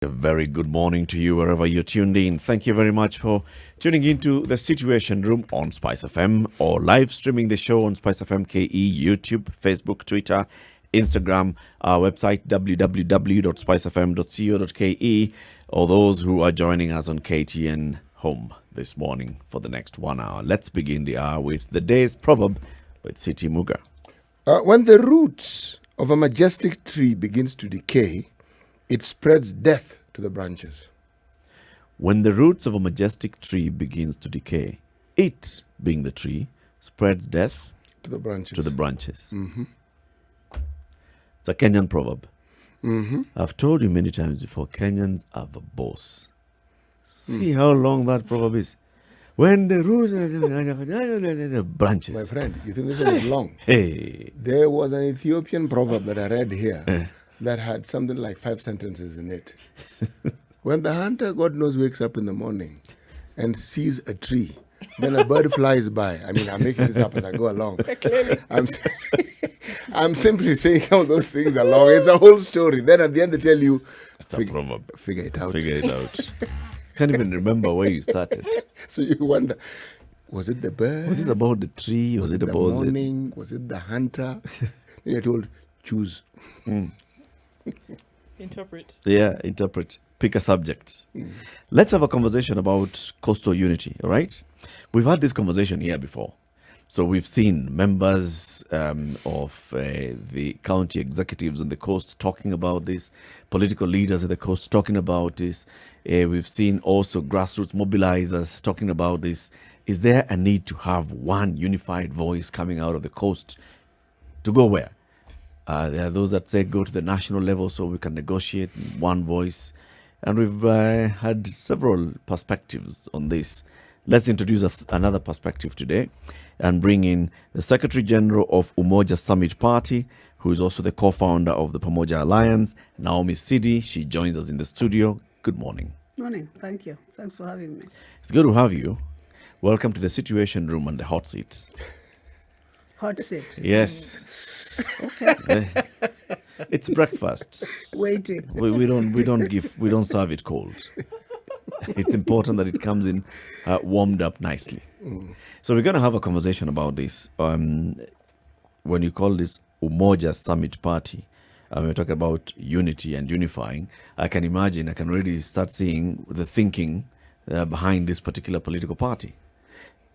A very good morning to you wherever you're tuned in. Thank you very much for tuning into the Situation Room on SpiceFM or live streaming the show on SpiceFM KE, YouTube, Facebook, Twitter, Instagram, our website www.spicefm.co.ke, or those who are joining us on KTN Home this morning for the next 1 hour. Let's begin the hour with the day's proverb with Cidi Muga. When the roots of a majestic tree begins to decay, it spreads death to the branches. When the roots of a majestic tree begins to decay, it, being the tree, spreads death To the branches. Mm-hmm. It's a Kenyan proverb. Mm-hmm. I've told you many times before, Kenyans have a boss. See how long that proverb is. When the roots branches. My friend, you think this one is long? Hey. There was an Ethiopian proverb that I read here that had something like 5 sentences in it. When the hunter, God knows, wakes up in the morning and sees a tree, then a bird flies by. I mean, I'm making this up as I go along. I'm simply saying some of those things along. It's a whole story. Then at the end they tell you, It's a proverb. figure it out. Figure it out. Can't even remember where you started. So you wonder, was it the bird? Was it about the tree? Was it the about morning? Was it the hunter? Then you're told, choose. Interpret. Interpret. Pick a subject. Let's have a conversation about coastal unity, all right? We've had this conversation here before. So we've seen members of the county executives on the coast talking about this, political leaders at the coast talking about this. We've seen also grassroots mobilizers talking about this. Is there a need to have one unified voice coming out of the coast to go where? There are those that say go to the national level so we can negotiate in one voice. And we've had several perspectives on this. Let's introduce another perspective today and bring in the Secretary General of Umoja Summit Party, who is also the co-founder of the Pamoj Alliance, Naomi Cidi. She joins us in the studio. Good morning. Morning. Thank you. Thanks for having me. It's good to have you. Welcome to the Situation Room and the hot seat. Hot seat. Yes. Okay. It's breakfast. Waiting. We don't serve it cold. It's important that it comes in warmed up nicely. So we're going to have a conversation about this. When you call this Umoja Summit Party, we're talking about unity and unifying. I can already start seeing the thinking behind this particular political party.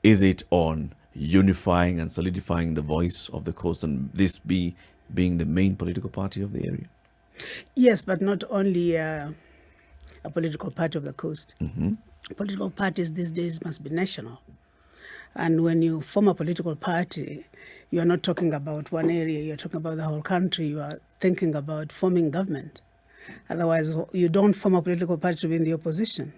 Is it on unifying and solidifying the voice of the coast, and this being the main political party of the area? Yes, but not only a political party of the coast. Political parties these days must be national. And when you form a political party, you are not talking about one area, you're talking about the whole country. You are thinking about forming government. Otherwise, you don't form a political party to be in the opposition.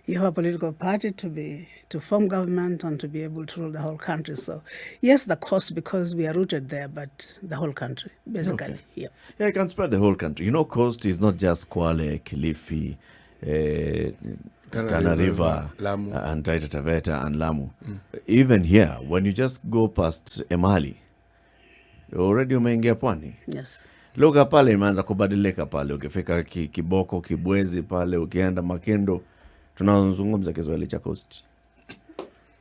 You have a political party to form government and to be able to rule the whole country. So, yes, the coast, because we are rooted there, but the whole country, basically. Okay. Yeah. Yeah, you can spread the whole country. You know, coast is not just Kwale, Kilifi, Tana River, Lamu. and Taita Taveta and Lamu. Even here, when you just go past Emali, already umeingia pwani. Yes. Lugha pale imeanza kubadilika pale. Ukifika Kiboko, Kibwezi pale, ukienda Makendo, tunazungumza Kiswahili cha coast.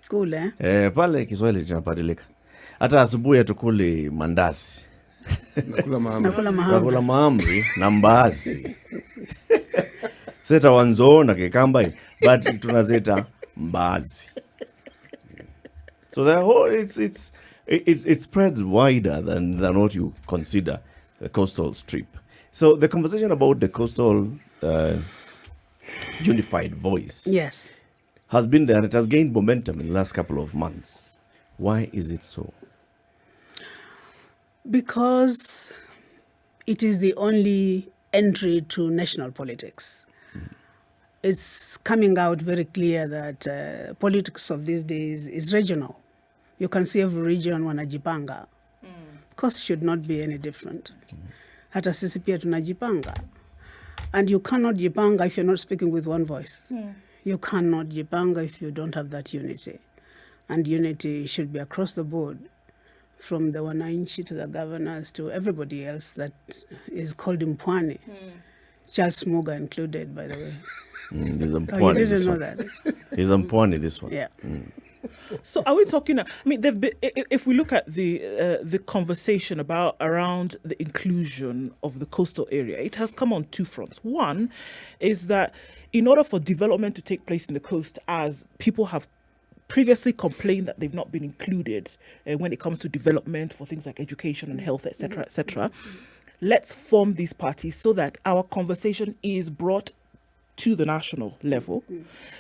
Cool, eh? Pale Kiswahili kinabadilika. Hata asubuhi hatukuli mandazi. Nakula mahamri na mbaazi. Seta wanzo na kikamba, but tunazeta mbaazi. So the whole it spreads wider than what you consider the coastal strip. So the conversation about the coastal unified voice, Yes. has been there. It has gained momentum in the last couple of months. Why is it so? Because it is the only entry to national politics. It's coming out very clear that politics of these days is regional. You can see every region wanajipanga. Coast should not be any different. Hata sisi pia tunajipanga. And you cannot jipanga if you're not speaking with one voice. You cannot jipanga if you don't have that unity. And unity should be across the board, from the wananchi to the governors to everybody else that is called Mpwani. Charles Muga included, by the way. He's on Oh, you point in didn't this know one. that? He's on point in this one. Yeah. So are we talking? I mean, if we look at the conversation around the inclusion of the coastal area, it has come on two fronts. One is that in order for development to take place in the coast, as people have previously complained that they've not been included when it comes to development for things like education and health, etc., etc. Let's form these parties so that our conversation is brought to the national level.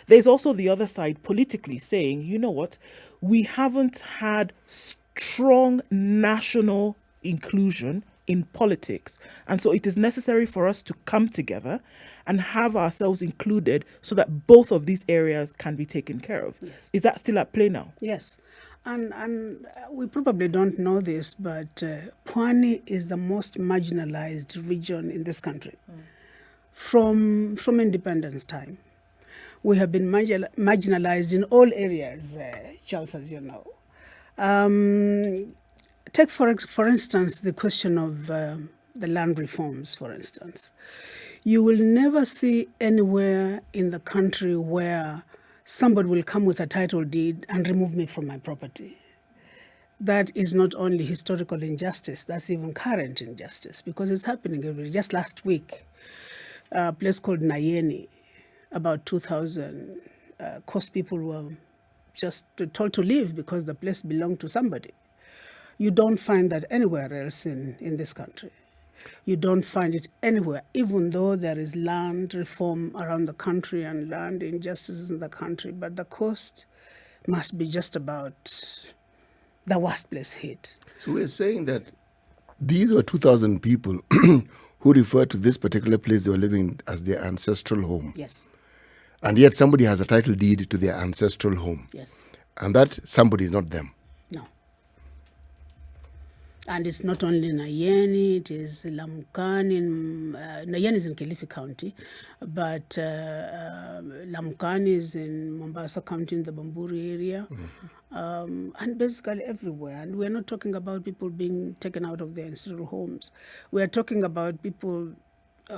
There's also the other side politically saying, you know what, we haven't had strong national inclusion in politics. And so it is necessary for us to come together and have ourselves included so that both of these areas can be taken care of. Yes. Is that still at play now? Yes. And we probably don't know this, but Pwani is the most marginalized region in this country. From independence time. We have been marginalized in all areas, Charles, as you know. Take, for instance, the question of the land reforms, for instance. You will never see anywhere in the country where somebody will come with a title deed and remove me from my property. That is not only historical injustice, that's even current injustice, because it's happening every day. Just last week, a place called Nayeni, about 2,000 Coast people were just told to leave because the place belonged to somebody. You don't find that anywhere else in this country. You don't find it anywhere, even though there is land reform around the country and land injustices in the country, but the coast must be just about the worst place hit. So we're saying that these were 2,000 people who referred to this particular place they were living as their ancestral home. Yes. And yet somebody has a title deed to their ancestral home. Yes. And that somebody is not them. No. And it's not only Nayeni, it is Lamukani. Nayeni is in Kilifi County, but Lamukani is in Mombasa County in the Bamburi area. And basically everywhere. And we're not talking about people being taken out of their ancestral homes. We're talking about people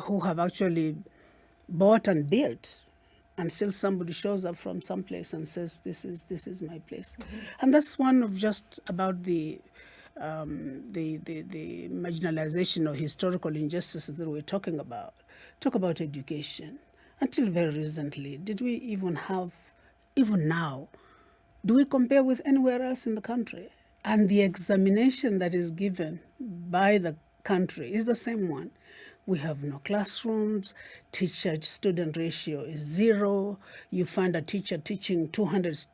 who have actually bought and built, and still somebody shows up from someplace and says, this is my place. And that's one of just about the marginalization or historical injustices that we're talking about. Talk about education. Until very recently, did we even have, even now, do we compare with anywhere else in the country? And the examination that is given by the country is the same one. We have no classrooms, teacher-student ratio is 0. You find a teacher teaching 200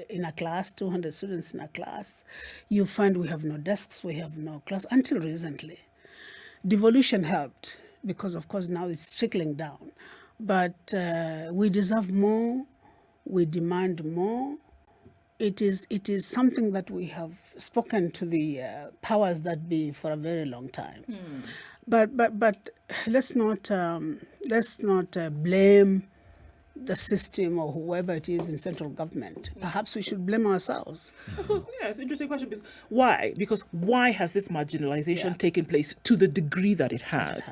in a class, 200 students in a class. You find we have no desks, we have no class, until recently. Devolution helped, because of course now it's trickling down. But we deserve more, we demand more. It is something that we have spoken to the powers that be for a very long time. But let's not blame the system or whoever it is in central government. Perhaps we should blame ourselves. So, yeah, it's an interesting question. Why? Because why has this marginalization taken place to the degree that it has?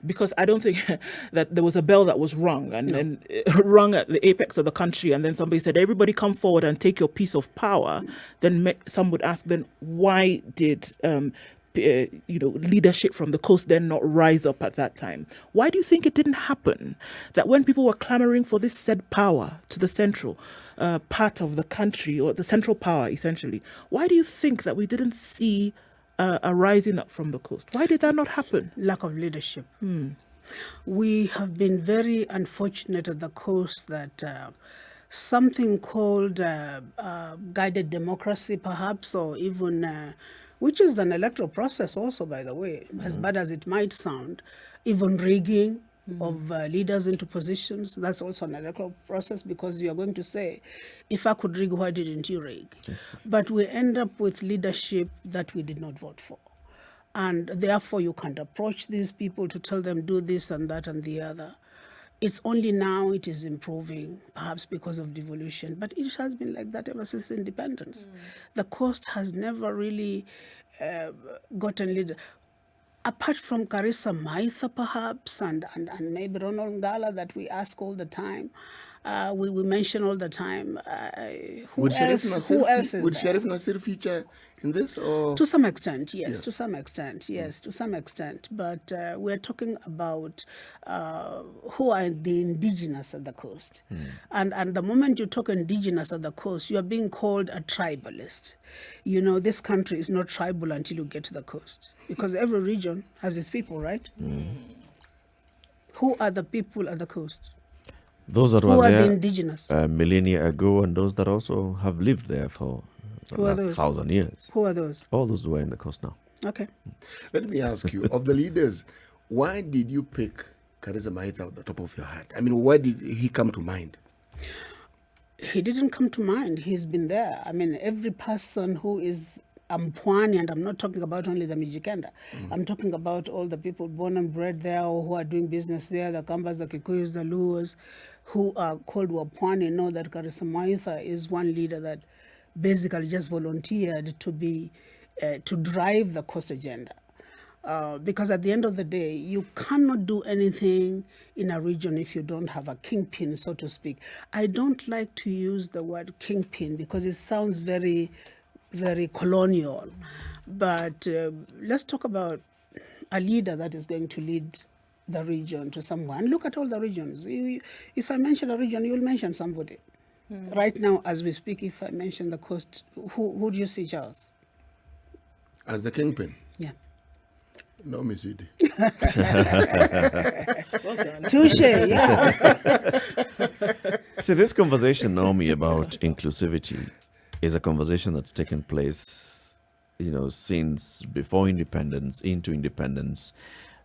Because I don't think that there was a bell that was rung and then rung at the apex of the country, and then somebody said, everybody come forward and take your piece of power. Then some would ask, then why did leadership from the coast then not rise up at that time? Why do you think it didn't happen? That when people were clamoring for this said power to the central part of the country, or the central power essentially, why do you think that we didn't see a rising up from the coast? Why did that not happen? Lack of leadership. We have been very unfortunate at the coast that something called guided democracy perhaps, or even which is an electoral process also, by the way, as bad as it might sound, even rigging of leaders into positions, that's also an electoral process, because you are going to say, if I could rig, why didn't you rig? But we end up with leadership that we did not vote for. And therefore you can't approach these people to tell them do this and that and the other. It's only now it is improving, perhaps because of devolution, but it has been like that ever since independence. The coast has never really gotten leader. apart from Karisa Maitha, perhaps, and maybe Ronald Ngala that we ask all the time, we mention all the time. Who else is would there? Sheriff Nasir feature in this? Or? To some extent, yes. Yes. To some extent, yes. To some extent. But we're talking about who are the indigenous at the coast. And the moment you talk indigenous at the coast, you are being called a tribalist. You know, this country is not tribal until you get to the coast. Because every region has its people, right? Who are the people at the coast? Those that Who were are there the indigenous? millennia ago, and those that also have lived there for Who are last those? 1,000 years. Who are those? All those who are in the coast now. Okay. Let me ask you, of the leaders, why did you pick Karisa Maitha at the top of your head? I mean, why did he come to mind? He didn't come to mind. He's been there. I mean, every person who is Mpwani, and I'm not talking about only the Mijikenda. I'm talking about all the people born and bred there or who are doing business there, the Kambas, the Kikuyus, the Luos, who are called Wapwani, know that Karisa Maitha is one leader that basically just volunteered to be, to drive the coast agenda. Because at the end of the day, you cannot do anything in a region if you don't have a kingpin, so to speak. I don't like to use the word kingpin because it sounds very, very colonial. But let's talk about a leader that is going to lead the region to someone. Look at all the regions. If I mention a region, you'll mention somebody. Right now, as we speak, if I mention the coast, who do you see, Charles? As the kingpin? Yeah. Naomi Cidi. Well done. Touche, yeah. See, this conversation, Naomi, about inclusivity is a conversation that's taken place, since before independence, into independence.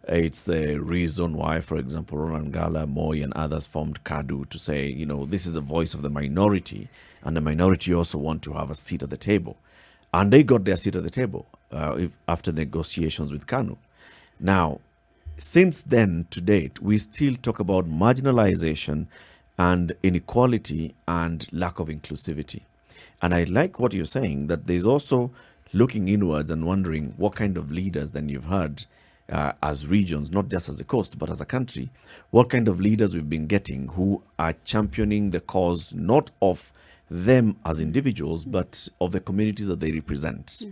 It's the reason why, for example, Ronald Ngala, Moi, and others formed KADU to say, this is the voice of the minority, and the minority also want to have a seat at the table. And they got their seat at the table after negotiations with KANU. Now, since then to date, we still talk about marginalization and inequality and lack of inclusivity. And I like what you're saying, that there's also looking inwards and wondering what kind of leaders then you've had as regions, not just as a coast, but as a country, what kind of leaders we've been getting who are championing the cause, not of them as individuals, but of the communities that they represent.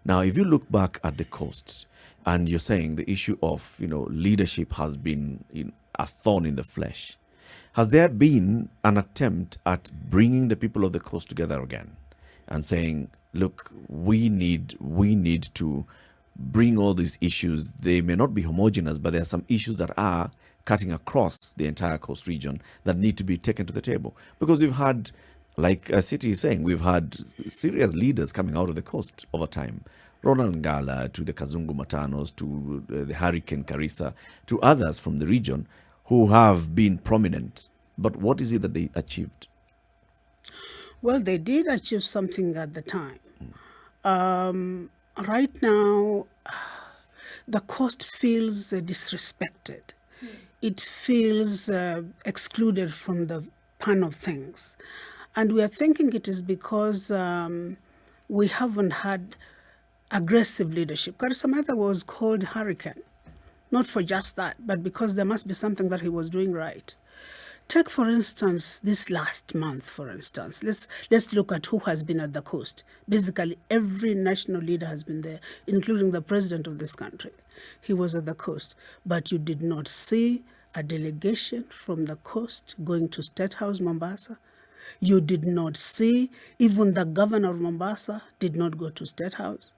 Now, if you look back at the coast, and you're saying the issue of, leadership has been a thorn in the flesh, has there been an attempt at bringing the people of the coast together again and saying, look, we need to bring all these issues? They may not be homogeneous, but there are some issues that are cutting across the entire coast region that need to be taken to the table. Because we've had, like Cidi is saying, we've had serious leaders coming out of the coast over time. Ronald Ngala, to the Kazungu Matanos, to the Hurricane Karisa, to others from the region who have been prominent. But what is it that they achieved? Well, they did achieve something at the time. Right now, the coast feels disrespected. It feels excluded from the pan of things. And we are thinking it is because we haven't had aggressive leadership. Karisa Maitha was called Hurricane, not for just that, but because there must be something that he was doing right. Take, for instance, this last month, for instance. Let's look at who has been at the coast. Basically, every national leader has been there, including the president of this country. He was at the coast. But you did not see a delegation from the coast going to State House, Mombasa. You did not see, even the governor of Mombasa did not go to State House.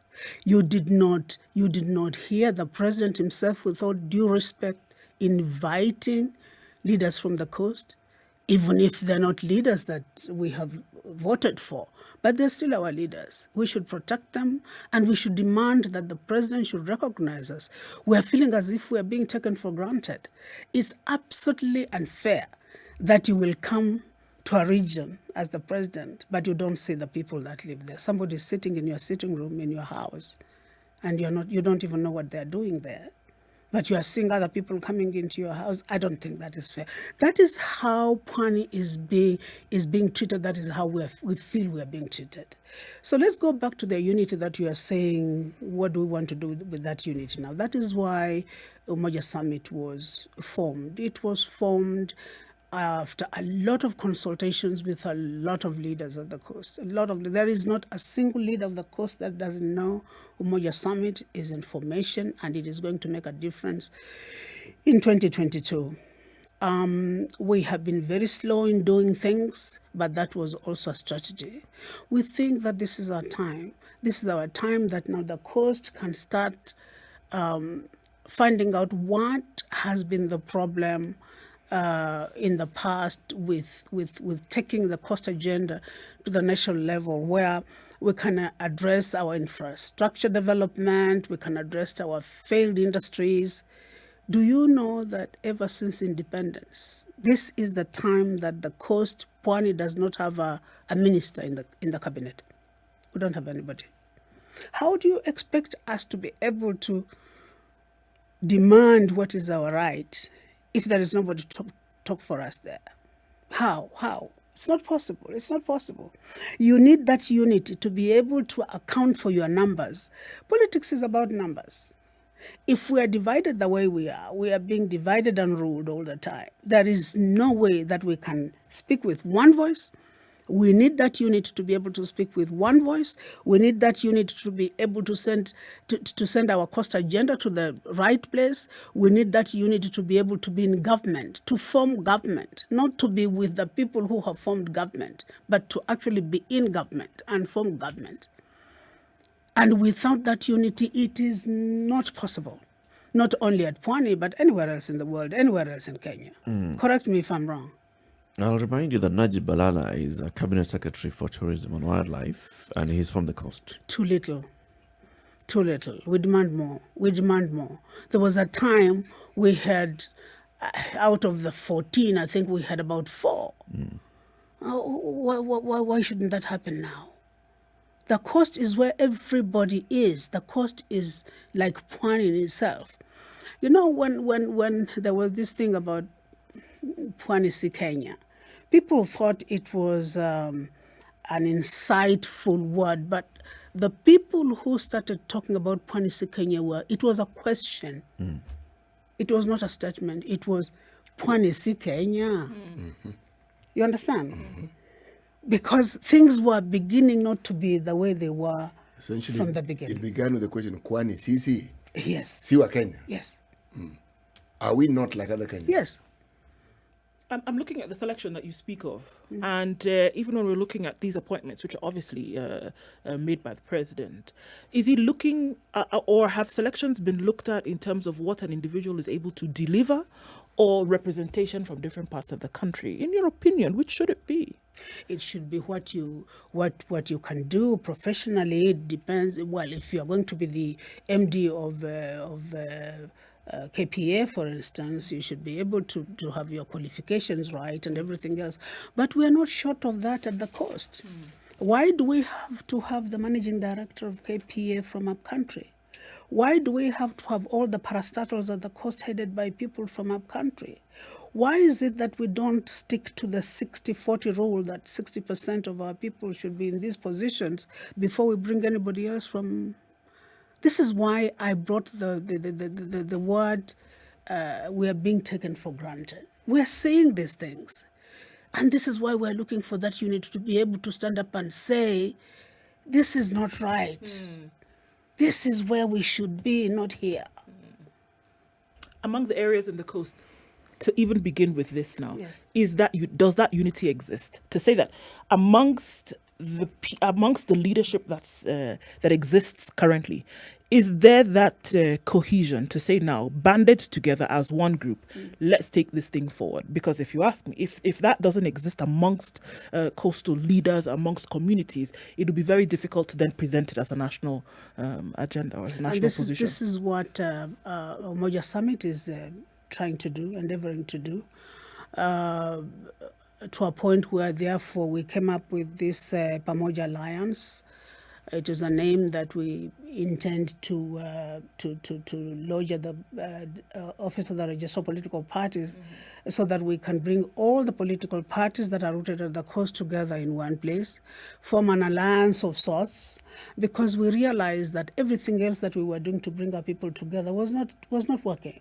You did not hear the president himself, with all due respect, inviting leaders from the coast, even if they're not leaders that we have voted for, but they're still our leaders. We should protect them, and we should demand that the president should recognize us. We're feeling as if we're being taken for granted. It's absolutely unfair that you will come to a region as the president, but you don't see the people that live there. Somebody's sitting in your sitting room in your house, and you don't even know what they're doing there. but you are seeing other people coming into your house. I don't think that is fair. That is how Pwani is being treated. That is how we feel we are being treated. So let's go back to the unity that you are saying. What do we want to do with that unity now? That is why Umoja Summit was formed. It was formed after a lot of consultations with a lot of leaders of the coast. There is not a single leader of the coast that doesn't know Umoja Summit is information and it is going to make a difference in 2022. We have been very slow in doing things, but that was also a strategy. We think that this is our time. This is our time that now the coast can start finding out what has been the problem in the past with taking the coast agenda to the national level, where we can address our infrastructure development, we can address our failed industries. Do you know that ever since independence, this is the time that the coast, Pwani, does not have a minister in the cabinet? We don't have anybody. How do you expect us to be able to demand what is our right if there is nobody to talk for us there? How? It's not possible. It's not possible. You need that unity to be able to account for your numbers. Politics is about numbers. If we are divided the way we are being divided and ruled all the time. There is no way that we can speak with one voice. We need that unit to be able to speak with one voice. We need that unit to be able to send our cost agenda to the right place. We need that unit to be able to be in government, to form government, not to be with the people who have formed government, but to actually be in government and form government. And without that unity, it is not possible. Not only at Pwani, but anywhere else in the world, anywhere else in Kenya. Correct me if I'm wrong. I'll remind you that Najib Balala is a Cabinet Secretary for Tourism and Wildlife, and he's from the coast. Too little. We demand more. There was a time we had, out of the 14, I think we had about 4. Why shouldn't that happen now? The coast is where everybody is. The coast is like Pwani in itself. You know, when there was this thing about Pwani si Kenya, people thought it was an insightful word, but the people who started talking about Pwani si Kenya it was a question. It was not a statement. It was Pwani si Kenya. You understand? Because things were beginning not to be the way they were from the beginning. It began with the question, Kwani Sisi? Yes. Siwa Kenya? Yes. Are we not like other Kenyans? Yes. I'm looking at the selection that you speak of, and even when we're looking at these appointments, which are obviously made by the president, is he looking, or have selections been looked at in terms of what an individual is able to deliver, or representation from different parts of the country? In your opinion, which should it be? It should be what you can do professionally. It depends. Well, if you are going to be the MD of KPA, for instance, you should be able to have your qualifications right and everything else. But we are not short of that at the coast. Why do we have to have the managing director of KPA from up country? Why do we have to have all the parastatals at the coast headed by people from up country? Why is it that we don't stick to the 60-40 rule, that 60% of our people should be in these positions before we bring anybody else from? This is why I brought the word we are being taken for granted. We are saying these things. And this is why we're looking for that unit to be able to stand up and say, this is not right. This is where we should be, not here. Among the areas in the coast, to even begin with this now, yes. Does that unity exist? To say that amongst the leadership that exists currently, is there that cohesion to say now, banded together as one group, let's take this thing forward? Because if you ask me, if that doesn't exist amongst coastal leaders, amongst communities, it will be very difficult to then present it as a national agenda or as a national position. This is what Umoja Summit is trying to do, endeavoring to do, to a point where, therefore, we came up with this Pamoj Alliance, It is a name that we intend to lodge at the Office of the Register of Political Parties, so that we can bring all the political parties that are rooted at the coast together in one place, form an alliance of sorts, because we realized that everything else that we were doing to bring our people together was not working.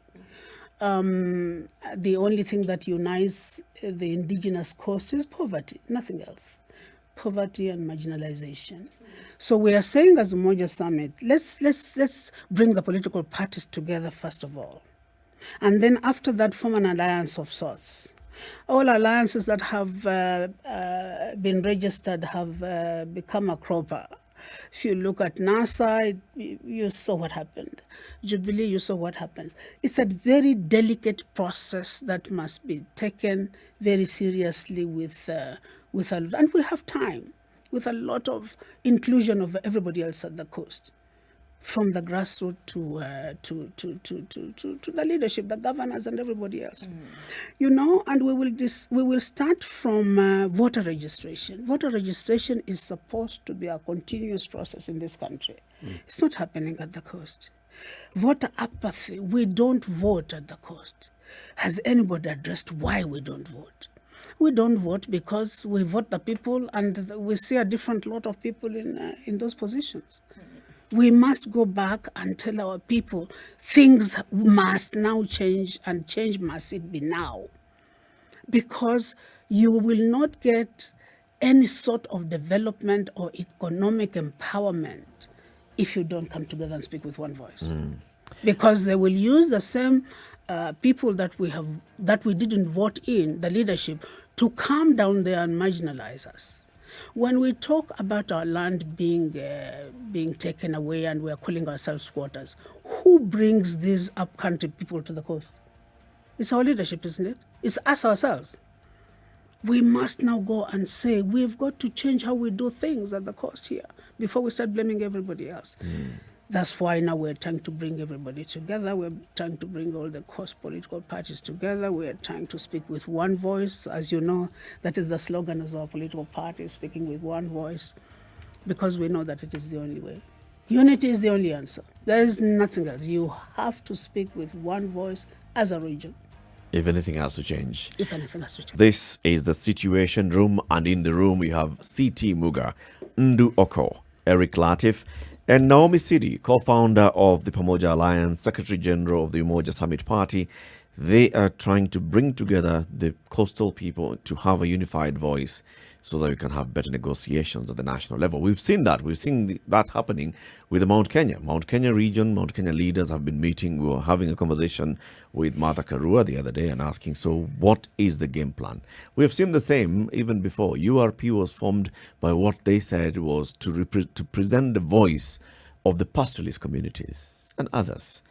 The only thing that unites the indigenous coast is poverty, nothing else. Poverty and marginalization. So we are saying as Umoja Summit, let's bring the political parties together first of all. And then after that, form an alliance of sorts. All alliances that have been registered have become a cropper. If you look at NASA, you saw what happened. Jubilee, you saw what happened. It's a very delicate process that must be taken very seriously and we have time, with a lot of inclusion of everybody else at the coast, from the grassroots to the leadership, the governors, and everybody else. And we will start from voter registration. Voter registration is supposed to be a continuous process in this country. It's not happening at the coast. Voter apathy, we don't vote at the coast. Has anybody addressed why we don't vote? We don't vote because we vote the people and we see a different lot of people in those positions. We must go back and tell our people things must now change, and change must it be now. Because you will not get any sort of development or economic empowerment if you don't come together and speak with one voice. Because they will use the same people that we didn't vote in, the leadership, to come down there and marginalize us. When we talk about our land being taken away and we are calling ourselves squatters, who brings these upcountry people to the coast? It's our leadership, isn't it? It's us ourselves. We must now go and say, we've got to change how we do things at the coast here before we start blaming everybody else. That's why now we're trying to bring everybody together. We're trying to bring all the coast political parties together. We're trying to speak with one voice. As you know, that is the slogan of our political party, speaking with one voice, because we know that it is the only way. Unity is the only answer. There is nothing else. You have to speak with one voice as a region. If anything has to change. If anything has to change. This is the Situation Room, and in the room we have C.T. Muga, Ndu Oko, Eric Latif, and Naomi Cidi, co-founder of the Pamoj Alliance, Secretary General of the Umoja Summit Party. They are trying to bring together the coastal people to have a unified voice so that we can have better negotiations at the national level. We've seen that. We've seen that happening with the Mount Kenya region. Mount Kenya leaders have been meeting. We were having a conversation with Martha Karua the other day and asking, so what is the game plan? We have seen the same even before. URP was formed by what they said was to present the voice of the pastoralist communities and others.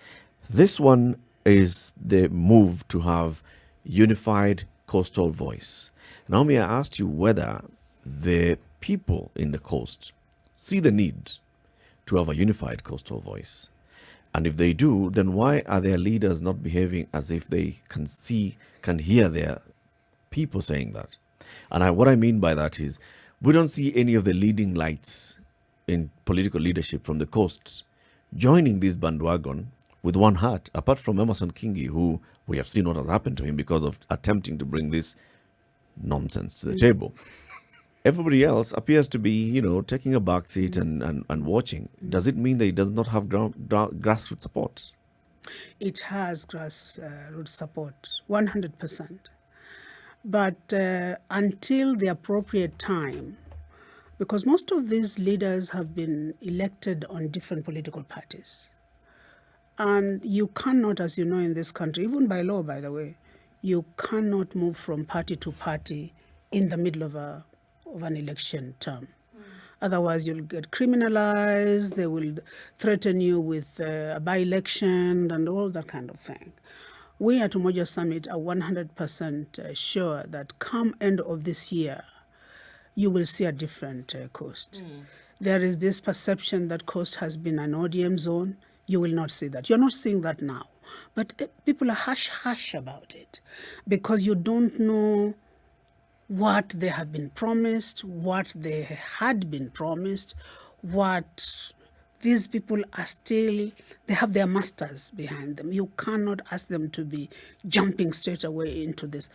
This one is the move to have unified coastal voice. Naomi, I asked you whether the people in the coast see the need to have a unified coastal voice. And if they do, then why are their leaders not behaving as if they can hear their people saying that? And what I mean by that is, we don't see any of the leading lights in political leadership from the coast joining this bandwagon with one heart, apart from Emerson Kingi, who we have seen what has happened to him because of attempting to bring this nonsense to the table. Everybody else appears to be, taking a back seat and watching. Does it mean that it does not have grassroots support? It has grassroots support, 100%. But until the appropriate time, because most of these leaders have been elected on different political parties. And you cannot, as you know, in this country, even by law, by the way, you cannot move from party to party in the middle of an election term. Otherwise, you'll get criminalized. They will threaten you with a by-election and all that kind of thing. We at Umoja Summit are 100% sure that come end of this year, you will see a different coast. There is this perception that coast has been an ODM zone. You will not see that. You're not seeing that now. But people are hush-hush about it because you don't know what they have been promised, what they had been promised, what these people are still, they have their masters behind them. You cannot ask them to be jumping straight away into this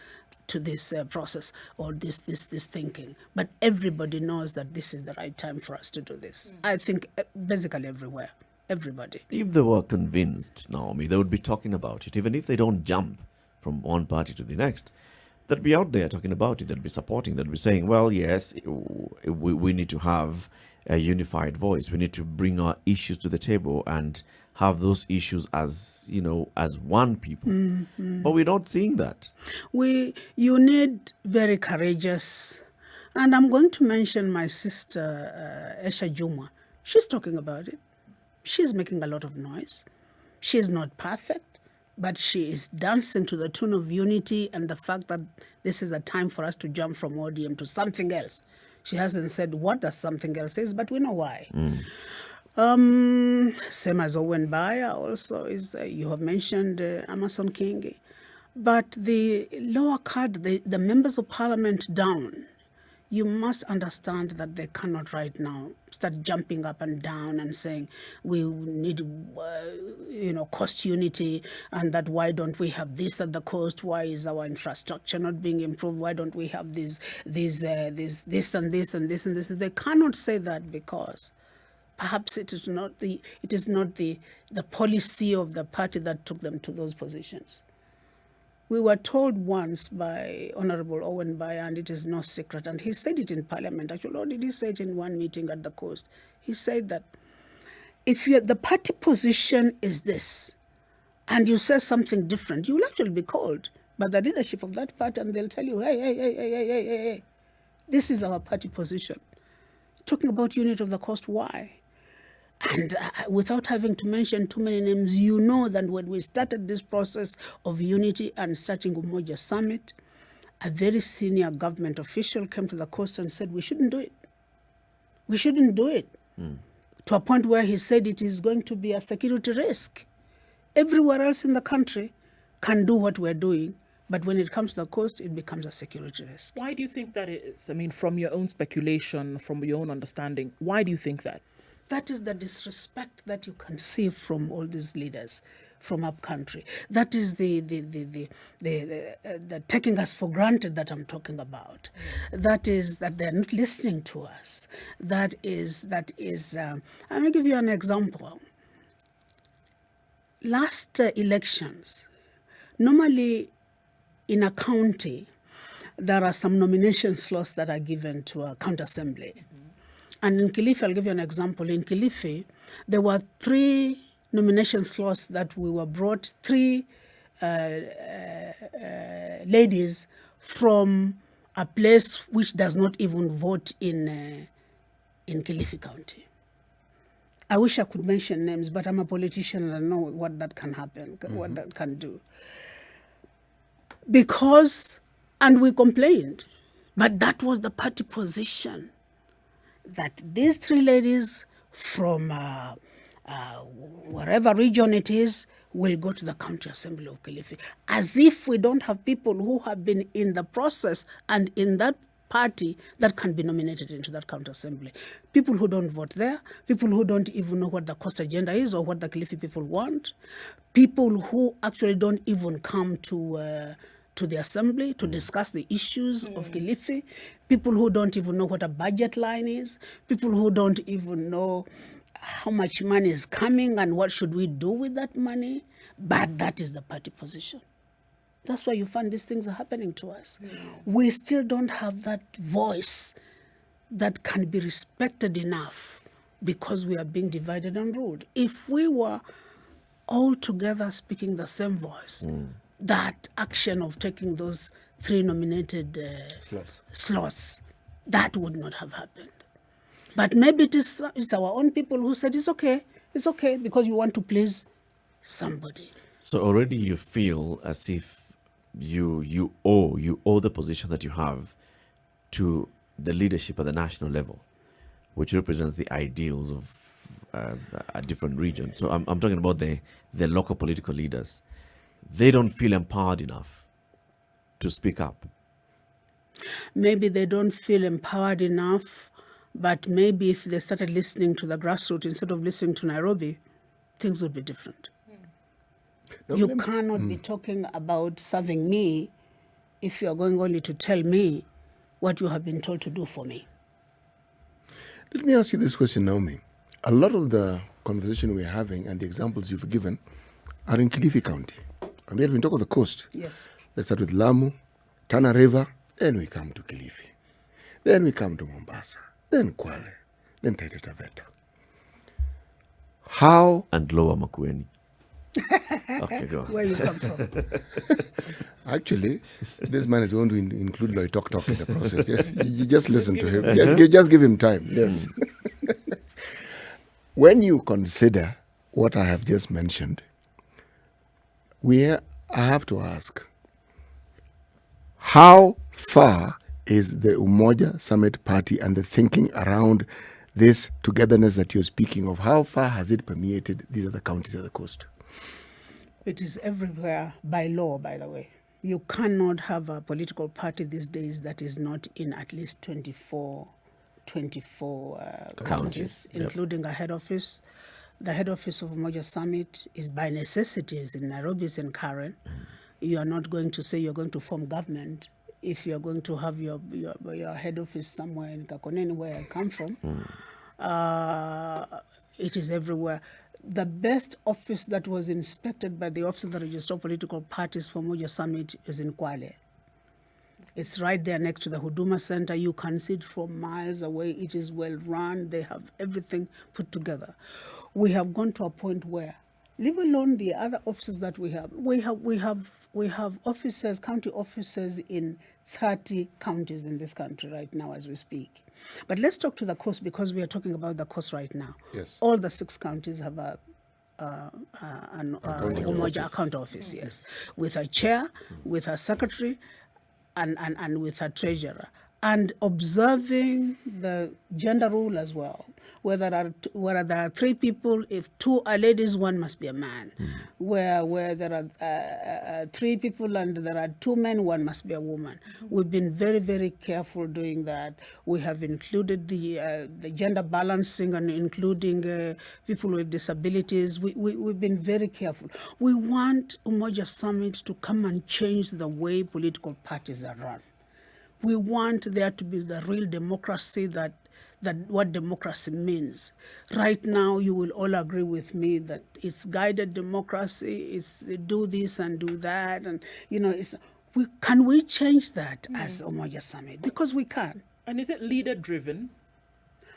process or this thinking. But everybody knows that this is the right time for us to do this. I think basically everywhere, everybody. If they were convinced, Naomi, they would be talking about it. Even if they don't jump from one party to the next, they'd be out there talking about it. They'd be supporting. They'd be saying, well, yes, we need to have a unified voice. We need to bring our issues to the table and have those issues as, as one people. But we're not seeing that. You need very courageous, and I'm going to mention my sister, Esha Juma. She's talking about it. She's making a lot of noise. She's not perfect, but she is dancing to the tune of unity and the fact that this is a time for us to jump from ODM to something else. She hasn't said what that something else is, but we know why. Same as Owen Baya also is, you have mentioned Amason Kingi. But the lower card, the members of parliament down, you must understand that they cannot right now start jumping up and down and saying we need, coast unity, and that why don't we have this at the coast? Why is our infrastructure not being improved? Why don't we have this and this and this and this? They cannot say that because perhaps it is not the policy of the party that took them to those positions. We were told once by Honorable Owen Baya, and it is no secret, and he said it in Parliament, actually, or did he say it in one meeting at the coast? He said that if the party position is this, and you say something different, you will actually be called by the leadership of that party, and they'll tell you, hey, this is our party position. Talking about unit of the coast, why? And without having to mention too many names, you know that when we started this process of unity and starting Umoja Summit, a very senior government official came to the coast and said, we shouldn't do it. We shouldn't do it. To a point where he said it is going to be a security risk. Everywhere else in the country can do what we're doing, but when it comes to the coast, it becomes a security risk. Why do you think that is? I mean, from your own speculation, from your own understanding, why do you think that? That is the disrespect that you can see from all these leaders from up country. That is the taking us for granted that I'm talking about. That is that they're not listening to us. That is. Let me give you an example. Last elections, normally in a county, there are some nomination slots that are given to a county assembly. And in Kilifi, I'll give you an example. In Kilifi, there were 3 nomination slots that we were brought, 3 ladies from a place which does not even vote in Kilifi County. I wish I could mention names, but I'm a politician and I know what that can happen, what that can do. And we complained, but that was the party position, that these 3 ladies from wherever region it is will go to the county assembly of Kilifi, as if we don't have people who have been in the process and in that party that can be nominated into that county assembly. People who don't vote there, people who don't even know what the coast agenda is or what the Kilifi people want, people who actually don't even come to the assembly to discuss the issues of Kilifi, people who don't even know what a budget line is, people who don't even know how much money is coming and what should we do with that money. But that is the party position. That's why you find these things are happening to us. We still don't have that voice that can be respected enough because we are being divided and ruled. If we were all together speaking the same voice, that action of taking those 3 nominated slots, that would not have happened. But maybe it's our own people who said it's okay, because you want to please somebody. So already you feel as if you owe the position that you have to the leadership at the national level, which represents the ideals of a different region. So I'm talking about the local political leaders. They don't feel empowered enough to speak up. Maybe they don't feel empowered enough, But maybe if they started listening to the grassroots instead of listening to Nairobi, things would be different. You cannot be talking about serving me if you are going only to tell me what you have been told to do for me. Let me ask you this question, Naomi. A lot of the conversation we're having and the examples you've given are in Kilifi County. And yet we talk of the coast. Yes. Let's start with Lamu, Tana River, then we come to Kilifi. Then we come to Mombasa, then Kwale, then Taita Taveta. How? And Lower Makueni. Okay, go on. Where you come from? Actually, this man is going to include Loy Tok Tok in the process. You just listen to him. Just give him time. Yes. When you consider what I have just mentioned, I have to ask, how far is the Umoja Summit Party and the thinking around this togetherness that you're speaking of, how far has it permeated these other counties at the coast? It is everywhere by law, by the way. You cannot have a political party these days that is not in at least 24 counties, including a head office. The head office of Umoja Summit is by necessity is in Nairobi, is in Karen. You are not going to say you're going to form government if you're going to have your head office somewhere in Kakoneni, where I come from. It is everywhere. The best office that was inspected by the Office of the Registrar of Political Parties for Umoja Summit is in Kwale. It's right there next to the Huduma Center. You can see it from miles away. It is well run. They have everything put together. We have gone to a point where, leave alone the other offices that we have officers, county officers in 30 counties in this country right now as we speak. But let's talk to the coast, because we are talking about the coast right now. Yes. All the 6 counties have an Umoja account office, yes, with a chair, with a secretary, and with a treasurer, and observing the gender rule as well. Whether there are 3 people, if 2 are ladies, 1 must be a man. Where there are 3 people and there are 2 men, 1 must be a woman. We've been very, very careful doing that. We have included the gender balancing and including people with disabilities. We've been very careful. We want Umoja Summit to come and change the way political parties are run. We want there to be the real democracy that what democracy means. Right now, you will all agree with me that it's guided democracy, it's do this and do that, and can we change that as Umoja Summit? Because we can. And is it leader-driven?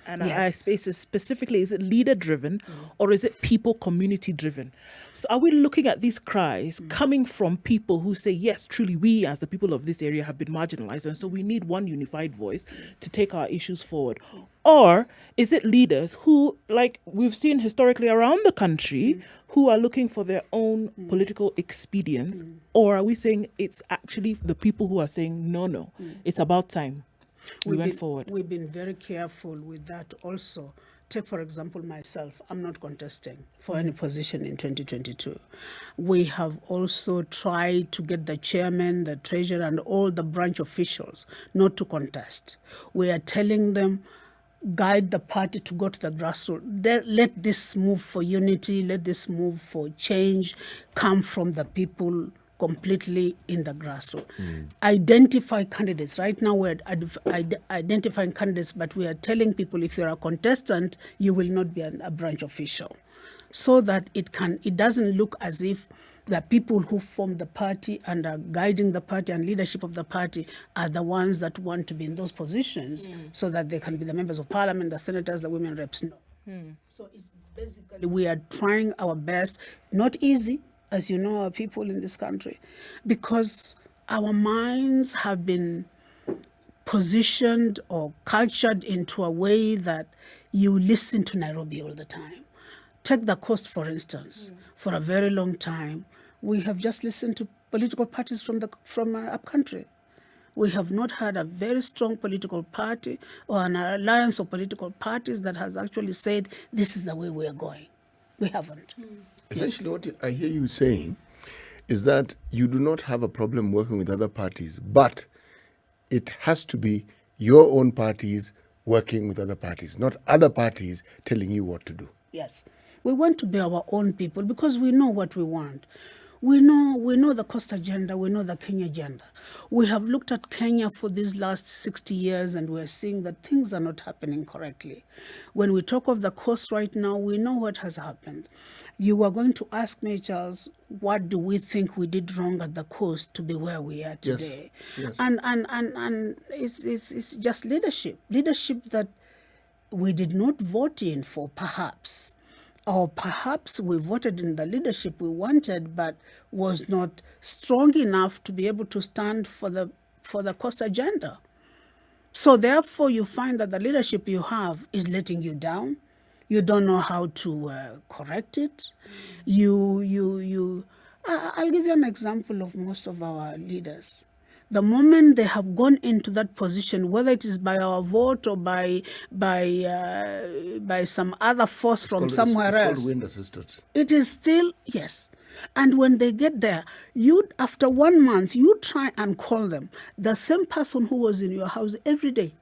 And Yes. I space is specifically, is it leader-driven or is it people community-driven? So are we looking at these cries coming from people who say, yes, truly, we as the people of this area have been marginalized, and so we need one unified voice to take our issues forward? Or is it leaders who, like we've seen historically around the country, who are looking for their own political expedience? Or are we saying it's actually the people who are saying, no, it's about time we went forward? We've been very careful with that also. Take, for example, myself. I'm not contesting for any position in 2022. We have also tried to get the chairman, the treasurer, and all the branch officials not to contest. We are telling them, guide the party to go to the grassroots. Let this move for unity, let this move for change come from the people completely in the grassroots. Identify candidates. Right now we're identifying candidates, but we are telling people if you're a contestant, you will not be a branch official. So that it doesn't look as if the people who form the party and are guiding the party and leadership of the party are the ones that want to be in those positions so that they can be the members of parliament, the senators, the women reps. No. So it's basically we are trying our best. Not easy, as you know, our people in this country, because our minds have been positioned or cultured into a way that you listen to Nairobi all the time. Take the coast, for instance. For a very long time, we have just listened to political parties from upcountry. We have not had a very strong political party or an alliance of political parties that has actually said, this is the way we are going. We haven't. Essentially, what I hear you saying is that you do not have a problem working with other parties, but it has to be your own parties working with other parties, not other parties telling you what to do. Yes. We want to be our own people because we know what we want. We know the coast agenda, we know the Kenya agenda. We have looked at Kenya for these last 60 years and we're seeing that things are not happening correctly. When we talk of the coast right now, we know what has happened. You were going to ask me, Charles, what do we think we did wrong at the coast to be where we are today? Yes. And it's just leadership that we did not vote in for, perhaps. Or perhaps we voted in the leadership we wanted, but was not strong enough to be able to stand for the coast agenda. So therefore, you find that the leadership you have is letting you down. You don't know how to correct it. I'll give you an example of most of our leaders. The moment they have gone into that position, whether it is by our vote or by some other force from somewhere else, called wind assisted. it is still, yes. And when they get there, after 1 month, you try and call them, the same person who was in your house every day,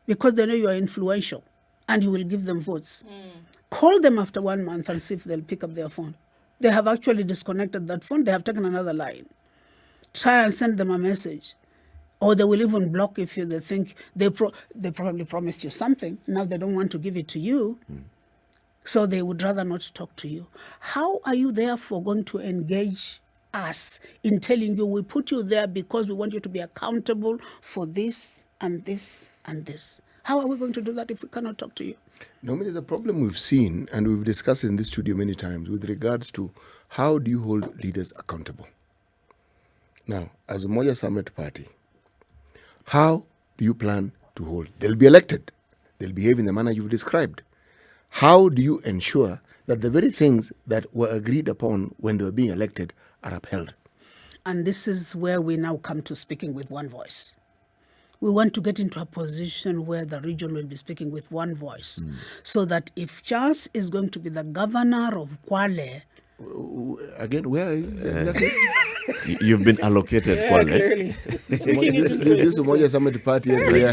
because they know you are influential and you will give them votes. Call them after 1 month and see if they'll pick up their phone. They have actually disconnected that phone. They have taken another line. Try and send them a message. Or they will even block if they think they probably promised you something. Now they don't want to give it to you. So they would rather not talk to you. How are you therefore going to engage us in telling you we put you there because we want you to be accountable for this and this and this? How are we going to do that if we cannot talk to you? Naomi, there's a problem we've seen and we've discussed it in this studio many times with regards to how do you hold leaders accountable? Now, as a Umoja Summit Party, how do you plan to hold? They'll be elected. They'll behave in the manner you've described. How do you ensure that the very things that were agreed upon when they were being elected are upheld? And this is where we now come to speaking with one voice. We want to get into a position where the region will be speaking with one voice. So that if Charles is going to be the governor of Kwale... Again, where are you exactly? You've been allocated, Kwale. Clearly. This Umoja Summit Party. Okay.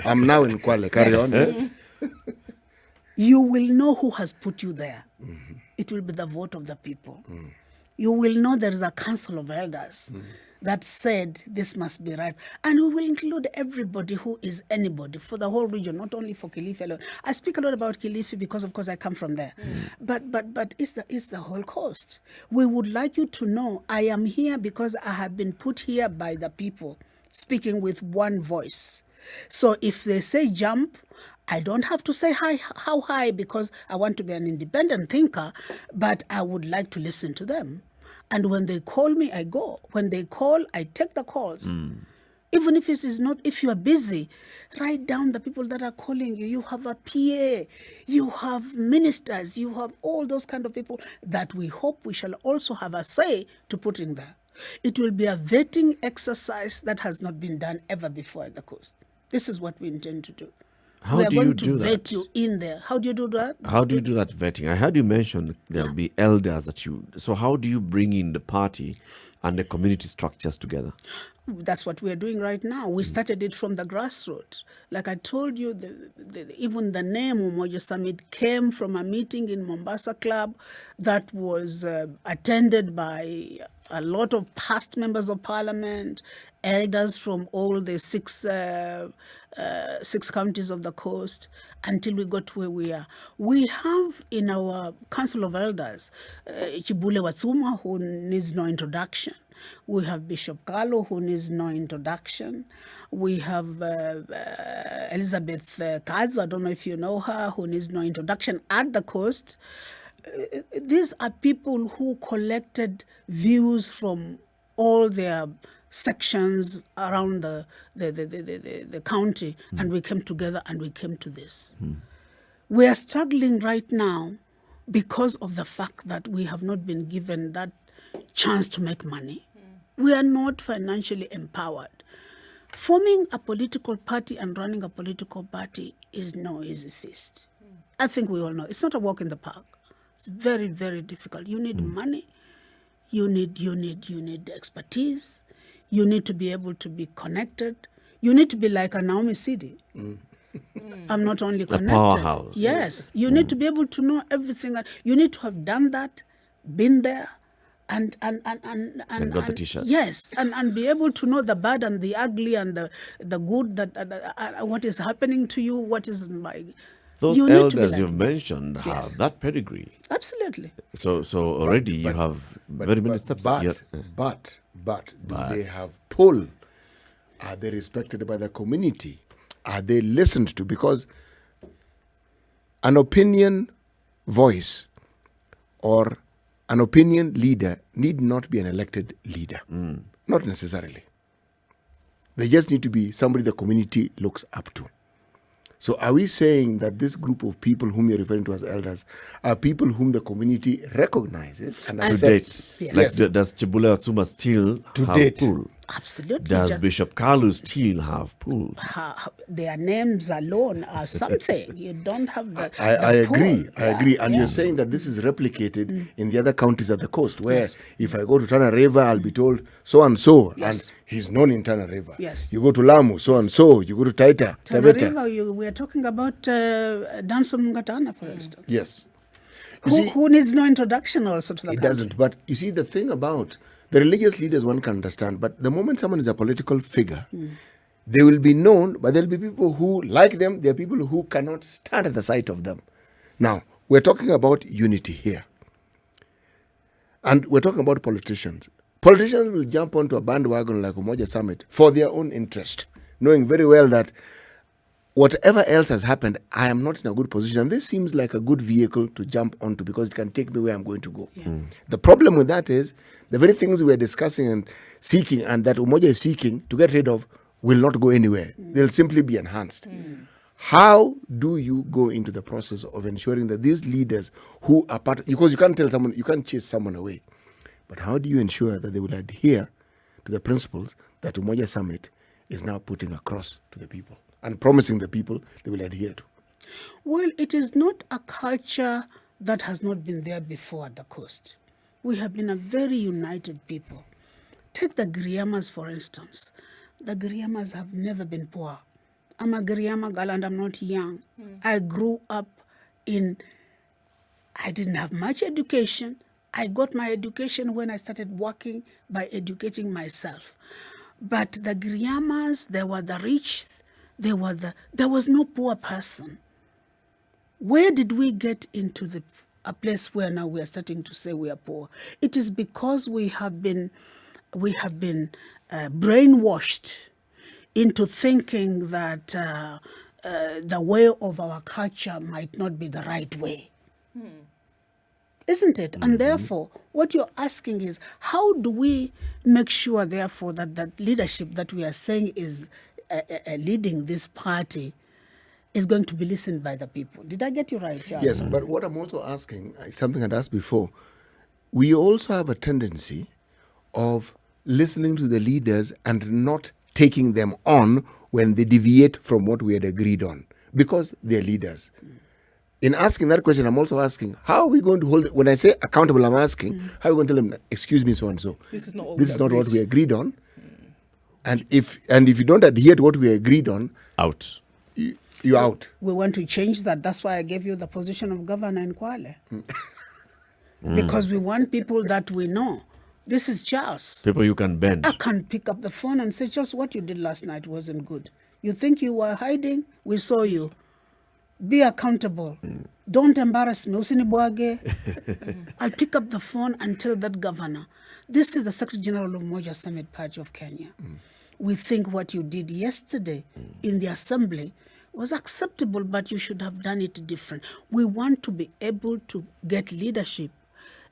I'm now in Kwale. Carry on. Yes. You will know who has put you there. It will be the vote of the people. You will know there is a council of elders that said this must be right. And we will include everybody who is anybody for the whole region, not only for Kilifi alone. I speak a lot about Kilifi because, of course, I come from there. But it's the whole coast. We would like you to know I am here because I have been put here by the people, speaking with one voice. So if they say jump, I don't have to say how high because I want to be an independent thinker, but I would like to listen to them. And when they call me, I go. When they call, I take the calls. Even if it is not, if you are busy, write down the people that are calling you. You have a PA, you have ministers, you have all those kind of people that we hope we shall also have a say to put in there. It will be a vetting exercise that has not been done ever before at the coast. This is what we intend to do. How we are do you going do to that? vet you in there. How do you do that? How do you do that vetting? I heard you mention there'll be elders that you... So how do you bring in the party and the community structures together? That's what we're doing right now. We started it from the grassroots. Like I told you, even the name Umoja Summit came from a meeting in Mombasa Club that was attended by a lot of past members of parliament, elders from all the six counties of the coast, until we got to where we are. We have in our Council of Elders, Chibule Watsuma, who needs no introduction. We have Bishop Carlo, who needs no introduction. We have Elizabeth Kadzo, I don't know if you know her, who needs no introduction at the coast. These are people who collected views from all their sections around the county, and we came together and we came to this. We are struggling right now because of the fact that we have not been given that chance to make money. We are not financially empowered. Forming a political party and running a political party is no easy feast. I think we all know. It's not a walk in the park. It's very, very difficult. You need money. You need expertise. You need to be able to be connected. You need to be like a Naomi Cidi. I'm not only The connected. powerhouse. Yes, you need to be able to know everything. You need to have done that, been there, and got the T-shirt. Yes, and be able to know the bad and the ugly and the good that what is happening to you, what is my. Those you need to be elders like you've that. mentioned have Yes. that pedigree. Absolutely. So already you have very many steps. But do they have pull? Are they respected by the community? Are they listened to? Because an opinion voice or an opinion leader need not be an elected leader. Not necessarily. They just need to be somebody the community looks up to. So are we saying that this group of people whom you're referring to as elders are people whom the community recognizes and To accepts? date, Yes. like Yes. does Chibule Atsuma still To have date. pull? Absolutely. Does Just- Bishop Kalu still have pulls? their names alone are something. You don't have the. I the agree. pull. I agree. And Yeah. you're saying that this is replicated in the other counties at the coast, where if I go to Tana River, I'll be told so and so, and he's known in Tana River. Yes. You go to Lamu, so and so. You go to Taita, Tana Taveta. River, we are talking about Dansom Ngatana, for instance. Yes. You see, Who needs no introduction also to the it country? doesn't. But you see, the thing about the religious leaders, one can understand. But the moment someone is a political figure, they will be known, but there'll be people who like them. There are people who cannot stand at the sight of them. Now, we're talking about unity here. And we're talking about politicians. Politicians will jump onto a bandwagon like Umoja Summit for their own interest, knowing very well that whatever else has happened, I am not in a good position. And this seems like a good vehicle to jump onto because it can take me where I'm going to go. The problem with that is the very things we're discussing and seeking and that Umoja is seeking to get rid of will not go anywhere. They'll simply be enhanced. How do you go into the process of ensuring that these leaders who are part, because you can't tell someone, you can't chase someone away, but how do you ensure that they will adhere to the principles that Umoja Summit is now putting across to the people and promising the people they will adhere to? Well, it is not a culture that has not been there before at the coast. We have been a very united people. Take the Giriamas, for instance. The Giriamas have never been poor. I'm a Giriama girl and I'm not young. I grew up I didn't have much education. I got my education when I started working by educating myself. But the Giriamas, they were the rich, there was no poor person. Where did we get into a place where now we are starting to say we are poor? It is because we have been brainwashed into thinking that the way of our culture might not be the right way. Isn't it? And therefore, what you're asking is, how do we make sure, therefore, that the leadership that we are saying is leading this party is going to be listened by the people? Did I get you right, Charles? Yes, but what I'm also asking, something I'd asked before, we also have a tendency of listening to the leaders and not taking them on when they deviate from what we had agreed on, because they're leaders. In asking that question, I'm also asking, how are we going to hold it? When I say accountable, I'm asking, how are we going to tell them, excuse me, so and so? This is not what This we is not what agreed. we agreed on. And if you don't adhere to what we agreed on, Out. you're out. We want to change that. That's why I gave you the position of governor in Kwale. Because we want people that we know. This is Charles. People you can bend. I can pick up the phone and say, Charles, what you did last night wasn't good. You think you were hiding? We saw you. Be accountable. Don't embarrass me. Usinibwage. I'll pick up the phone and tell that governor, this is the Secretary General of Umoja Summit Party of Kenya. We think what you did yesterday in the assembly was acceptable, but you should have done it different. We want to be able to get leadership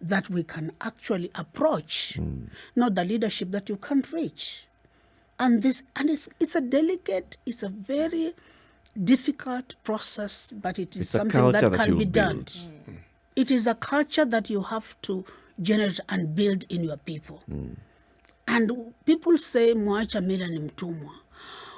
that we can actually approach, not the leadership that you can't reach. And it's a delicate, it's a very difficult process, but it is It's a something culture that that can you be done. build. It is a culture that you have to generate and build in your people. And people say, mwacha mila ni mtumwa.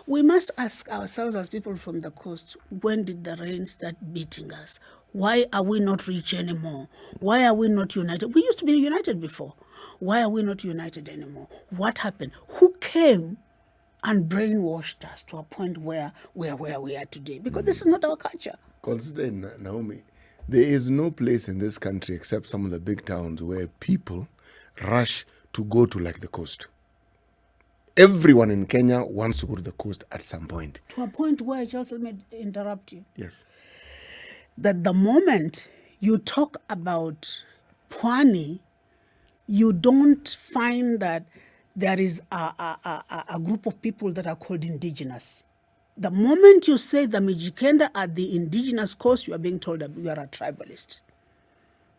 We must ask ourselves as people from the coast, when did the rain start beating us? Why are we not rich anymore? Why are we not united? We used to be united before. Why are we not united anymore? What happened? Who came and brainwashed us to a point where we are today, because this is not our culture. Consider, Naomi, there is no place in this country except some of the big towns where people rush to go to like the coast. Everyone in Kenya wants to go to the coast at some point. To a point where, Charles, let me interrupt you, Yes. that the moment you talk about Pwani, you don't find that there is a group of people that are called indigenous. The moment you say the Mijikenda are the indigenous coast, you are being told that you are a tribalist.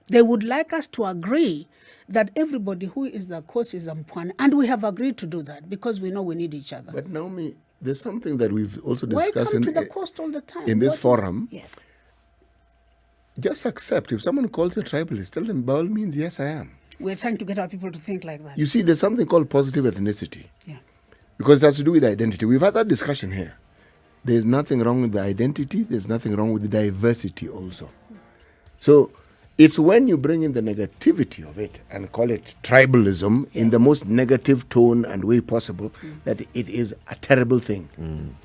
They would like us to agree that everybody who is the coast is Mpwani, and we have agreed to do that because we know we need each other. But Naomi, there's something that we've also Why discussed come to the coast all the time? in this What is- forum. Yes. Just accept. If someone calls you a tribalist, tell them by all means, yes, I am. We're trying to get our people to think like that. You see, there's something called positive ethnicity. Yeah. Because it has to do with identity. We've had that discussion here. There's nothing wrong with the identity. There's nothing wrong with the diversity also. So it's when you bring in the negativity of it and call it tribalism in the most negative tone and way possible that it is a terrible thing.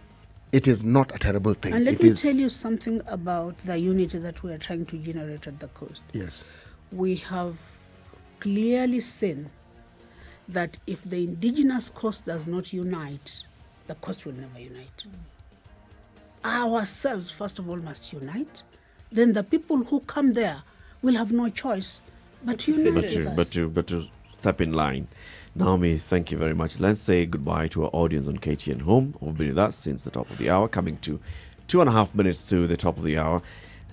It is not a terrible thing. And let It me is- tell you something about the unity that we are trying to generate at the coast. Yes. We have clearly seen that if the indigenous coast does not unite, the coast will never unite. Ourselves, first of all, must unite. Then the people who come there will have no choice but to unite with us. But to step in line. Naomi, thank you very much. Let's say goodbye to our audience on KTN Home, who've been with us since the top of the hour, coming to 2.5 minutes to the top of the hour.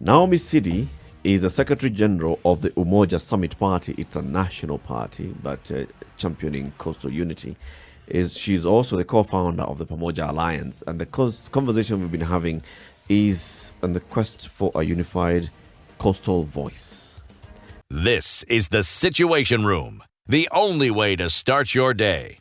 Naomi Cidi is the Secretary General of the Umoja Summit Party. It's a national party, but championing coastal unity. She's also the co-founder of the Pamoj Alliance, and the conversation we've been having is on the quest for a unified coastal voice. This is the Situation Room, the only way to start your day.